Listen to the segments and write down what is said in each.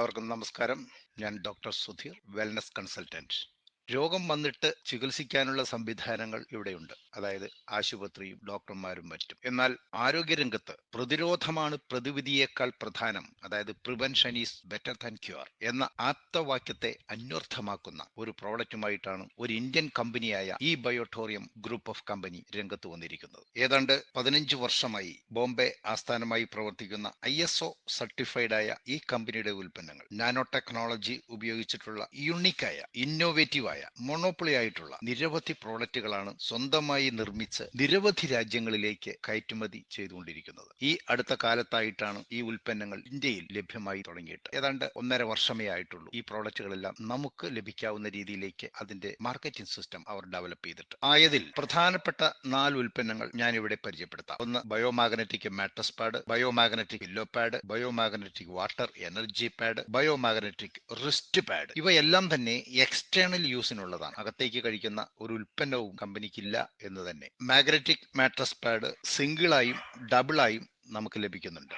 എല്ലാവർക്കും നമസ്കാരം. ഞാൻ ഡോക്ടർ സുധീർ, വെൽനസ് കൺസൾട്ടന്റ്. രോഗം വന്നിട്ട് ചികിത്സിക്കാനുള്ള സംവിധാനങ്ങൾ ഇവിടെയുണ്ട്. അതായത് ആശുപത്രിയും ഡോക്ടർമാരും മറ്റും. എന്നാൽ ആരോഗ്യരംഗത്ത് പ്രതിരോധമാണ് പ്രതിവിധിയേക്കാൾ പ്രധാനം, അതായത് prevention is better than cure എന്ന ആപ്തവാക്യത്തെ അന്വർത്ഥമാക്കുന്ന ഒരു പ്രോഡക്റ്റുമായിട്ടാണ് ഒരു ഇന്ത്യൻ കമ്പനിയായ ഈ ബയോട്ടോറിയം ഗ്രൂപ്പ് ഓഫ് കമ്പനി രംഗത്ത് വന്നിരിക്കുന്നത്. ഏതാണ്ട് 15 വർഷമായി ബോംബെ ആസ്ഥാനമായി പ്രവർത്തിക്കുന്ന ISO സർട്ടിഫൈഡ് ആയ ഈ കമ്പനിയുടെ ഉൽപ്പന്നങ്ങൾ നാനോ ടെക്നോളജി ഉപയോഗിച്ചിട്ടുള്ള യുണീക്കായ ഇന്നോവേറ്റീവായ മൊണോപ്പൊളി ആയിട്ടുള്ള നിരവധി പ്രോഡക്റ്റുകളാണ് സ്വന്തമായി നിർമ്മിച്ച് നിരവധി രാജ്യങ്ങളിലേക്ക് കയറ്റുമതി ചെയ്തുകൊണ്ടിരിക്കുന്നത്. ഈ അടുത്ത കാലത്തായിട്ടാണ് ഈ ഉൽപ്പന്നങ്ങൾ ഇന്ത്യയിൽ ലഭ്യമായി തുടങ്ങിയിട്ട്. ഏതാണ്ട് 1.5 വർഷമേ ആയിട്ടുള്ളൂ ഈ പ്രോഡക്റ്റുകളെല്ലാം നമുക്ക് ലഭിക്കാവുന്ന രീതിയിലേക്ക് അതിന്റെ മാർക്കറ്റിംഗ് സിസ്റ്റം അവർ ഡെവലപ്പ് ചെയ്തിട്ട്. ആയതിൽ പ്രധാനപ്പെട്ട 4 ഉൽപ്പന്നങ്ങൾ ഞാൻ ഇവിടെ പരിചയപ്പെടുത്താം. ഒന്ന് biomagnetic mattress pad, biomagnetic pillow pad, biomagnetic water energy pad, biomagnetic wrist pad. ഇവയെല്ലാം തന്നെ എക്സ്റ്റേണൽ യൂസിനുള്ളതാണ്. അകത്തേക്ക് കഴിക്കുന്ന ഒരു ഉൽപ്പന്നവും കമ്പനിക്കില്ല എന്ന് തന്നെ. മാഗ്നറ്റിക് മാട്രസ് പാഡ് സിംഗിളായും ഡബിളായും നമുക്ക് ലഭിക്കുന്നുണ്ട്.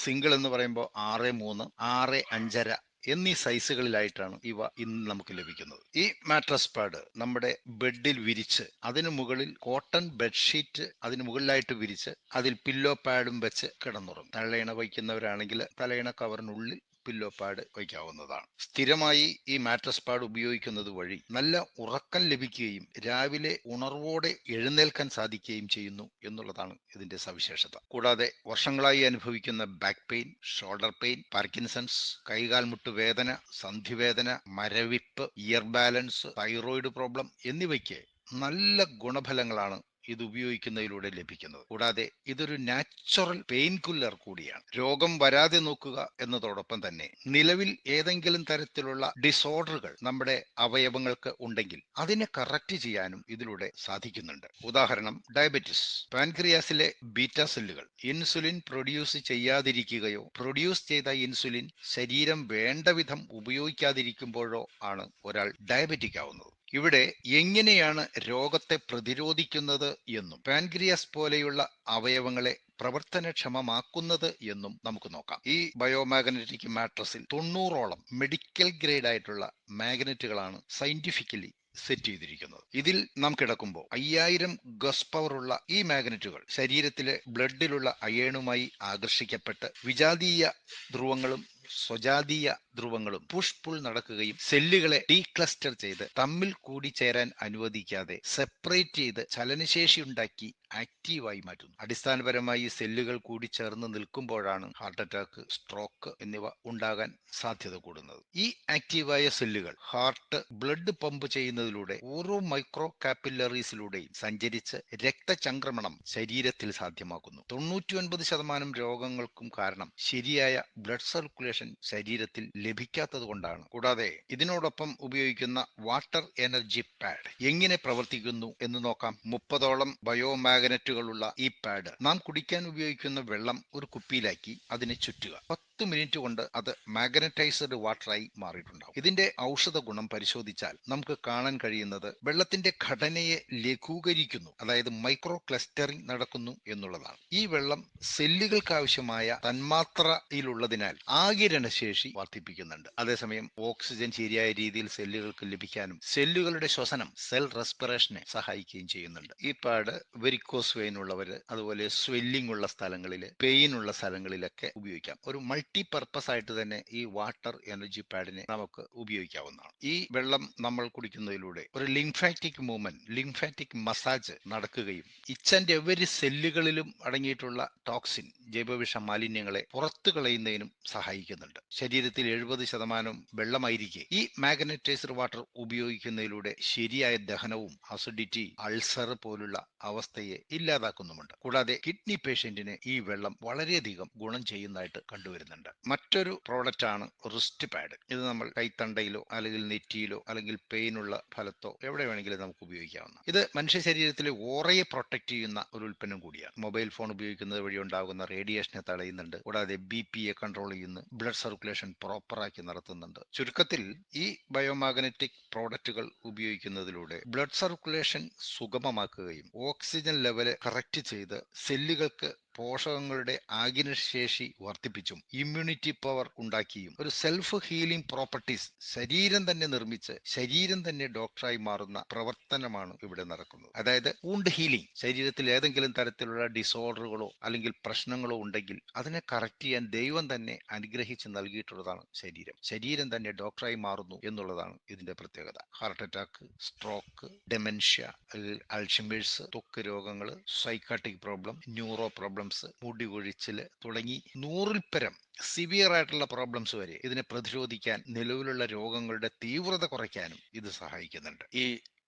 സിംഗിൾ എന്ന് പറയുമ്പോൾ 6.3, 6.5 എന്നീ സൈസുകളിലായിട്ടാണ് ഇവ ഇന്ന് നമുക്ക് ലഭിക്കുന്നത്. ഈ മാട്രസ് പാഡ് നമ്മുടെ ബെഡിൽ വിരിച്ച് അതിനു മുകളിൽ കോട്ടൺ ബെഡ്ഷീറ്റ് അതിന് മുകളിലായിട്ട് വിരിച്ച് അതിൽ പില്ലോ പാഡും വെച്ച് കിടന്നുറങ്ങും. തലയിണ വയ്ക്കുന്നവരാണെങ്കിൽ തലയിണ കവറിനുള്ളിൽ പില്ലോ പാഡ് വയ്ക്കാവുന്നതാണ്. സ്ഥിരമായി ഈ മാട്രസ് പാഡ് ഉപയോഗിക്കുന്നത് വഴി നല്ല ഉറക്കം ലഭിക്കുകയും രാവിലെ ഉണർവോടെ എഴുന്നേൽക്കാൻ സാധിക്കുകയും ചെയ്യുന്നു എന്നുള്ളതാണ് ഇതിന്റെ സവിശേഷത. കൂടാതെ വർഷങ്ങളായി അനുഭവിക്കുന്ന back pain, shoulder pain, Parkinson's, കൈകാൽ മുട്ട് വേദന, സന്ധിവേദന, മരവിപ്പ്, ഇയർ ബാലൻസ്, തൈറോയിഡ് പ്രോബ്ലം എന്നിവയ്ക്ക് നല്ല ഗുണഫലങ്ങളാണ് ഇത് ഉപയോഗിക്കുന്നതിലൂടെ ലഭിക്കുന്നത്. കൂടാതെ ഇതൊരു നാച്ചുറൽ പെയിൻ കില്ലർ കൂടിയാണ്. രോഗം വരാതെ നോക്കുക എന്നതോടൊപ്പം തന്നെ നിലവിൽ ഏതെങ്കിലും തരത്തിലുള്ള ഡിസോർഡറുകൾ നമ്മുടെ അവയവങ്ങൾക്ക് ഉണ്ടെങ്കിൽ അതിനെ കറക്റ്റ് ചെയ്യാനും ഇതിലൂടെ സാധിക്കുന്നുണ്ട്. ഉദാഹരണം ഡയബറ്റിസ്. പാൻക്രിയാസിലെ ബീറ്റ സെല്ലുകൾ ഇൻസുലിൻ പ്രൊഡ്യൂസ് ചെയ്യാതിരിക്കുകയോ പ്രൊഡ്യൂസ് ചെയ്ത ഇൻസുലിൻ ശരീരം വേണ്ട വിധം ഉപയോഗിക്കാതിരിക്കുമ്പോഴോ ആണ് ഒരാൾ ഡയബറ്റിക് ആവുന്നത്. ഇവിടെ എങ്ങനെയാണ് രോഗത്തെ പ്രതിരോധിക്കുന്നത് എന്നും പാൻക്രിയാസ് പോലെയുള്ള അവയവങ്ങളെ പ്രവർത്തനക്ഷമമാക്കുന്നത് എന്നും നമുക്ക് നോക്കാം. ഈ ബയോമാഗ്നറ്റിക് മാട്രസിൽ 90ഓളം മെഡിക്കൽ ഗ്രേഡ് ആയിട്ടുള്ള മാഗ്നറ്റുകളാണ് സയന്റിഫിക്കലി സെറ്റ് ചെയ്തിരിക്കുന്നത്. ഇതിൽ നാം കിടക്കുമ്പോൾ 5000 ഗസ് പവർ ഉള്ള ഈ മാഗ്നറ്റുകൾ ശരീരത്തിലെ ബ്ലഡിലുള്ള അയേണുമായി ആകർഷിക്കപ്പെട്ട് വിജാതീയ ധ്രുവങ്ങളും സ്വജാതീയ ധ്രുവങ്ങളും പുഷ് പുൾ നടക്കുകയും സെല്ലുകളെ ഡീക്ലസ്റ്റർ ചെയ്ത് തമ്മിൽ കൂടിച്ചേരാൻ അനുവദിക്കാതെ സെപ്പറേറ്റ് ചെയ്ത് ചലനശേഷി ഉണ്ടാക്കി ആക്റ്റീവായി മാറ്റുന്നു. അടിസ്ഥാനപരമായി സെല്ലുകൾ കൂടി ചേർന്ന് നിൽക്കുമ്പോഴാണ് ഹാർട്ട് അറ്റാക്ക്, സ്ട്രോക്ക് എന്നിവ ഉണ്ടാകാൻ സാധ്യത കൂടുന്നത്. ഈ ആക്റ്റീവായ സെല്ലുകൾ ഹാർട്ട് ബ്ലഡ് പമ്പ് ചെയ്യുന്നതിലൂടെ ഓരോ മൈക്രോ കാപ്പില്ലറീസിലൂടെയും സഞ്ചരിച്ച് രക്തചംക്രമണം ശരീരത്തിൽ സാധ്യമാക്കുന്നു. 99% രോഗങ്ങൾക്കും കാരണം ശരിയായ ബ്ലഡ് സർക്കുലേഷൻ ശരീരത്തിൽ ലഭിക്കാത്തത് കൊണ്ടാണ്. കൂടാതെ ഇതിനോടൊപ്പം ഉപയോഗിക്കുന്ന വാട്ടർ എനർജി പാഡ് എങ്ങനെ പ്രവർത്തിക്കുന്നു എന്ന് നോക്കാം. 30ഓളം ബയോമാഗ്നറ്റുകളുള്ള ഈ പാഡ് നാം കുടിക്കാൻ ഉപയോഗിക്കുന്ന വെള്ളം ഒരു കുപ്പിയിലാക്കി അതിനെ ചുറ്റുക. 10 മിനിറ്റ് കൊണ്ട് അത് മാഗ്നറ്റൈസ്ഡ് വാട്ടറായി മാറിയിട്ടുണ്ടാവും. ഇതിന്റെ ഔഷധ ഗുണം പരിശോധിച്ചാൽ നമുക്ക് കാണാൻ കഴിയുന്നത് വെള്ളത്തിന്റെ ഘടനയെ ലഘൂകരിക്കുന്നു, അതായത് മൈക്രോ ക്ലസ്റ്ററിംഗ് നടക്കുന്നു എന്നുള്ളതാണ്. ഈ വെള്ളം സെല്ലുകൾക്ക് ആവശ്യമായ തന്മാത്രയിലുള്ളതിനാൽ ആഗിരണശേഷി വർദ്ധിപ്പിക്കുന്നുണ്ട്. അതേസമയം ഓക്സിജൻ ശരിയായ രീതിയിൽ സെല്ലുകൾക്ക് ലഭിക്കാനും സെല്ലുകളുടെ ശ്വസനം, സെൽ റെസ്പിറേഷനെ സഹായിക്കുകയും ചെയ്യുന്നുണ്ട്. ഈ പാഡ് വെരിക്കോസ് വെയിൻ ഉള്ളവര്, അതുപോലെ സ്വെല്ലിംഗ് ഉള്ള സ്ഥലങ്ങളിൽ, പെയിൻ ഉള്ള സ്ഥലങ്ങളിലൊക്കെ ഉപയോഗിക്കാം. ഒരു മൾട്ടി പർപ്പസ് ആയിട്ട് തന്നെ ഈ വാട്ടർ എനർജി പാഡിനെ നമുക്ക് ഉപയോഗിക്കാവുന്നതാണ്. ഈ വെള്ളം നമ്മൾ കുടിക്കുന്നതിലൂടെ ഒരു ലിംഫാറ്റിക് മൂവ്മെന്റ്, ലിംഫാറ്റിക് മസാജ് നടക്കുകയും ഇച്ച് ആൻഡ് എവരി സെല്ലുകളിലും അടങ്ങിയിട്ടുള്ള ടോക്സിൻ, ജൈവവിഷ മാലിന്യങ്ങളെ പുറത്തു കളയുന്നതിനും സഹായിക്കുന്നുണ്ട്. ശരീരത്തിൽ 70% വെള്ളമായിരിക്കെ ഈ മാഗ്നറ്റൈസ്ഡ് വാട്ടർ ഉപയോഗിക്കുന്നതിലൂടെ ശരിയായ ദഹനവും അസിഡിറ്റി, അൾസർ പോലുള്ള അവസ്ഥയെ ഇല്ലാതാക്കുന്നുമുണ്ട്. കൂടാതെ കിഡ്നി പേഷ്യന്റിന് ഈ വെള്ളം വളരെയധികം ഗുണം ചെയ്യുന്നതായിട്ട് കണ്ടുവരുന്നുണ്ട്. മറ്റൊരു പ്രോഡക്റ്റ് ആണ് റിസ്റ്റ് പാഡ്. ഇത് നമ്മൾ കൈത്തണ്ടയിലോ അല്ലെങ്കിൽ നെറ്റിയിലോ അല്ലെങ്കിൽ പെയിനുള്ള ഫലത്തോ എവിടെ വേണമെങ്കിലും നമുക്ക് ഉപയോഗിക്കാവുന്ന. ഇത് മനുഷ്യ ശരീരത്തിലെ ഓറയെ പ്രൊട്ടക്ട് ചെയ്യുന്ന ഒരു ഉൽപ്പന്നം കൂടിയാണ്. മൊബൈൽ ഫോൺ ഉപയോഗിക്കുന്നത് വഴി ഉണ്ടാകുന്ന റേഡിയേഷനെ തടയുന്നുണ്ട്. കൂടാതെ BP-യെ കൺട്രോൾ ചെയ്യുന്നു, ബ്ലഡ് സർക്കുലേഷൻ പ്രോപ്പറാക്കി നടത്തുന്നുണ്ട്. ചുരുക്കത്തിൽ ഈ ബയോമാഗ്നറ്റിക് പ്രോഡക്റ്റുകൾ ഉപയോഗിക്കുന്നതിലൂടെ ബ്ലഡ് സർക്കുലേഷൻ സുഗമമാക്കുകയും ഓക്സിജൻ ലെവല് കറക്റ്റ് ചെയ്ത് സെല്ലുകൾക്ക് പോഷകങ്ങളുടെ ആഗിരണശേഷി വർദ്ധിപ്പിച്ചും ഇമ്മ്യൂണിറ്റി പവർ ഉണ്ടാക്കിയും ഒരു സെൽഫ് ഹീലിംഗ് പ്രോപ്പർട്ടീസ് ശരീരം തന്നെ നിർമ്മിച്ച് ശരീരം തന്നെ ഡോക്ടറായി മാറുന്ന പ്രവർത്തനമാണ് ഇവിടെ നടക്കുന്നത്. അതായത് വൂണ്ട് ഹീലിംഗ്, ശരീരത്തിൽ ഏതെങ്കിലും തരത്തിലുള്ള ഡിസോർഡറുകളോ അല്ലെങ്കിൽ പ്രശ്നങ്ങളോ ഉണ്ടെങ്കിൽ അതിനെ കറക്റ്റ് ചെയ്യാൻ ദൈവം തന്നെ അനുഗ്രഹിച്ച് നൽകിയിട്ടുള്ളതാണ് ശരീരം. ശരീരം തന്നെ ഡോക്ടറായി മാറുന്നു എന്നുള്ളതാണ് ഇതിന്റെ പ്രത്യേകത. Heart attack, stroke, dementia, Alzheimer's, ത്വക്ക് രോഗങ്ങൾ, സൈക്കാട്രിക് പ്രോബ്ലം, ന്യൂറോ പ്രോബ്ലംസ്, മുടി കൊഴിച്ചില് തുടങ്ങി 100-ൽ പരം സിവിയർ ആയിട്ടുള്ള പ്രോബ്ലംസ് വരെ ഇതിനെ പ്രതിരോധിക്കാൻ, നിലവിലുള്ള രോഗങ്ങളുടെ തീവ്രത കുറയ്ക്കാനും ഇത് സഹായിക്കുന്നുണ്ട്. ഈ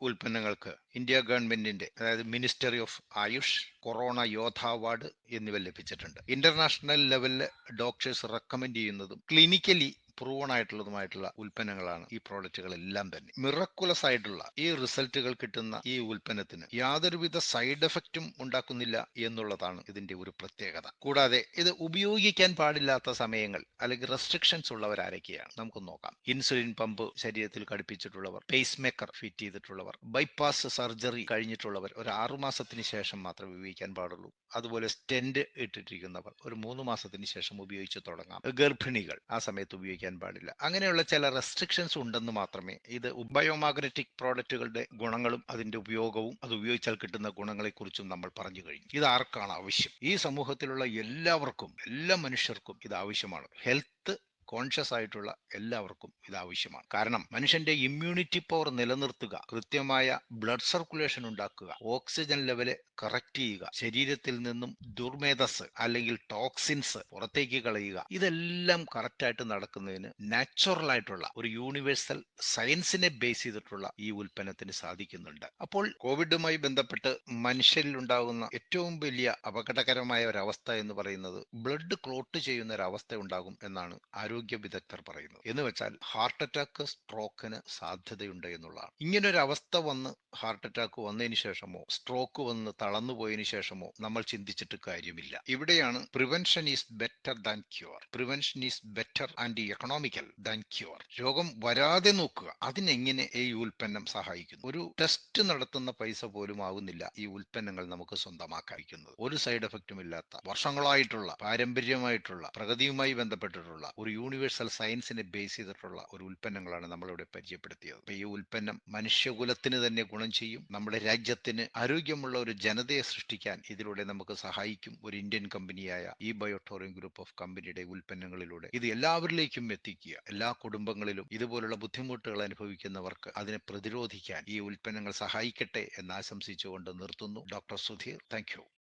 ഉൽപ്പന്നങ്ങൾക്ക് ഇന്ത്യ ഗവൺമെന്റിന്റെ, അതായത് ministry of Ayush, Corona Yodha award എന്നിവ ലഭിച്ചിട്ടുണ്ട്. ഇന്റർനാഷണൽ ലെവലിൽ ഡോക്ടേഴ്സ് റെക്കമെൻഡ് ചെയ്യുന്നതും ക്ലിനിക്കലി പ്രൂവൺ ആയിട്ടുള്ളതുമായിട്ടുള്ള ഉൽപ്പന്നങ്ങളാണ് ഈ പ്രോഡക്റ്റുകളെല്ലാം തന്നെ. മിറക്കുലസ് ആയിട്ടുള്ള ഈ റിസൾട്ടുകൾ കിട്ടുന്ന ഈ ഉൽപ്പന്നത്തിന് യാതൊരുവിധ സൈഡ് എഫക്റ്റും ഉണ്ടാക്കുന്നില്ല എന്നുള്ളതാണ് ഇതിന്റെ ഒരു പ്രത്യേകത. കൂടാതെ ഇത് ഉപയോഗിക്കാൻ പാടില്ലാത്ത സമയങ്ങൾ അല്ലെങ്കിൽ റെസ്ട്രിക്ഷൻസ് ഉള്ളവർ ആരൊക്കെയാണ് നമുക്ക് നോക്കാം. ഇൻസുലിൻ പമ്പ് ശരീരത്തിൽ ഘടിപ്പിച്ചിട്ടുള്ളവർ, പേസ് മേക്കർ ഫിറ്റ് ചെയ്തിട്ടുള്ളവർ, ബൈപ്പാസ് സർജറി കഴിഞ്ഞിട്ടുള്ളവർ ഒരു 6 മാസത്തിന് ശേഷം മാത്രമേ ഉപയോഗിക്കാൻ പാടുള്ളൂ. അതുപോലെ സ്റ്റെന്റ് ഇട്ടിട്ടിരിക്കുന്നവർ ഒരു 3 മാസത്തിന് ശേഷം ഉപയോഗിച്ച് തുടങ്ങാം. ഗർഭിണികൾ ആ സമയത്ത് ഉപയോഗിക്കാൻ പാടില്ല. അങ്ങനെയുള്ള ചില റെസ്ട്രിക്ഷൻസ് ഉണ്ടെന്ന് മാത്രമേ. ഇത് ബയോമാഗ്നറ്റിക് പ്രോഡക്റ്റുകളുടെ ഗുണങ്ങളും അതിന്റെ ഉപയോഗവും അത് ഉപയോഗിച്ചാൽ കിട്ടുന്ന ഗുണങ്ങളെക്കുറിച്ചും നമ്മൾ പറഞ്ഞു കഴിഞ്ഞു. ഇത് ആർക്കാണ് ആവശ്യം? ഈ സമൂഹത്തിലുള്ള എല്ലാവർക്കും, എല്ലാ മനുഷ്യർക്കും ഇത് ആവശ്യമാണ്. ഹെൽത്ത് കോൺഷ്യസ് ആയിട്ടുള്ള എല്ലാവർക്കും ഇത് ആവശ്യമാണ്. കാരണം മനുഷ്യന്റെ ഇമ്മ്യൂണിറ്റി പവർ നിലനിർത്തുക, കൃത്യമായ ബ്ലഡ് സർക്കുലേഷൻ ഉണ്ടാക്കുക, ഓക്സിജൻ ലെവല് കറക്റ്റ് ചെയ്യുക, ശരീരത്തിൽ നിന്നും ദുർമേധസ് അല്ലെങ്കിൽ ടോക്സിൻസ് പുറത്തേക്ക് കളയുക, ഇതെല്ലാം കറക്റ്റായിട്ട് നടക്കുന്നതിന് നാച്ചുറൽ ആയിട്ടുള്ള ഒരു യൂണിവേഴ്സൽ സയൻസിനെ ബേസ് ചെയ്തിട്ടുള്ള ഈ ഉൽപ്പന്നത്തിന് സാധിക്കുന്നുണ്ട്. അപ്പോൾ കോവിഡുമായി ബന്ധപ്പെട്ട് മനുഷ്യരിൽ ഉണ്ടാകുന്ന ഏറ്റവും വലിയ അപകടകരമായ ഒരവസ്ഥ എന്ന് പറയുന്നത് ബ്ലഡ് ക്ലോട്ട് ചെയ്യുന്ന ഒരു അവസ്ഥ ഉണ്ടാകും എന്നാണ് ആരോഗ്യ വിദഗ്ധർ പറയുന്നത്. എന്ന് വെച്ചാൽ ഹാർട്ട് അറ്റാക്ക്, സ്ട്രോക്കിന് സാധ്യതയുണ്ട് എന്നുള്ളതാണ്. ഇങ്ങനൊരു അവസ്ഥ വന്ന് ഹാർട്ട് അറ്റാക്ക് വന്നതിന് ശേഷമോ സ്ട്രോക്ക് വന്ന് തളർന്നു പോയതിനു ശേഷമോ നമ്മൾ ചിന്തിച്ചിട്ട് കാര്യമില്ല. ഇവിടെയാണ് prevention is better than cure. Prevention is better and economical than cure. രോഗം വരാതെ നോക്കുക, അതിനെങ്ങനെ ഈ ഉൽപ്പന്നം സഹായിക്കുന്നു? ഒരു ടെസ്റ്റ് നടത്തുന്ന പൈസ പോലും ആവുന്നില്ല ഈ ഉൽപ്പന്നങ്ങൾ നമുക്ക് സ്വന്തമാക്കാതിരിക്കുന്നത്. ഒരു സൈഡ് എഫക്റ്റും ഇല്ലാത്ത, വർഷങ്ങളായിട്ടുള്ള, പാരമ്പര്യമായിട്ടുള്ള, പ്രഗതിയുമായി ബന്ധപ്പെട്ടിട്ടുള്ള ഒരു യൂണിവേഴ്സൽ സയൻസിനെ ബേസ് ചെയ്തിട്ടുള്ള ഒരു ഉൽപ്പന്നങ്ങളാണ് നമ്മളിവിടെ പരിചയപ്പെടുത്തിയത്. അപ്പൊ ഈ ഉൽപ്പന്നം മനുഷ്യകുലത്തിന് തന്നെ ഗുണം ചെയ്യും. നമ്മുടെ രാജ്യത്തിന് ആരോഗ്യമുള്ള ഒരു ജനതയെ സൃഷ്ടിക്കാൻ ഇതിലൂടെ നമുക്ക് സഹായിക്കും. ഒരു ഇന്ത്യൻ കമ്പനിയായ ഈ ബയോട്ടോറിയം ഗ്രൂപ്പ് ഓഫ് കമ്പനിയുടെ ഉൽപ്പന്നങ്ങളിലൂടെ ഇത് എല്ലാവരിലേക്കും എത്തിക്കുക. എല്ലാ കുടുംബങ്ങളിലും ഇതുപോലുള്ള ബുദ്ധിമുട്ടുകൾ അനുഭവിക്കുന്നവർക്ക് അതിനെ പ്രതിരോധിക്കാൻ ഈ ഉൽപ്പന്നങ്ങൾ സഹായിക്കട്ടെ എന്ന് ആശംസിച്ചുകൊണ്ട് നിർത്തുന്നു. Doctor Sudheer, thank you.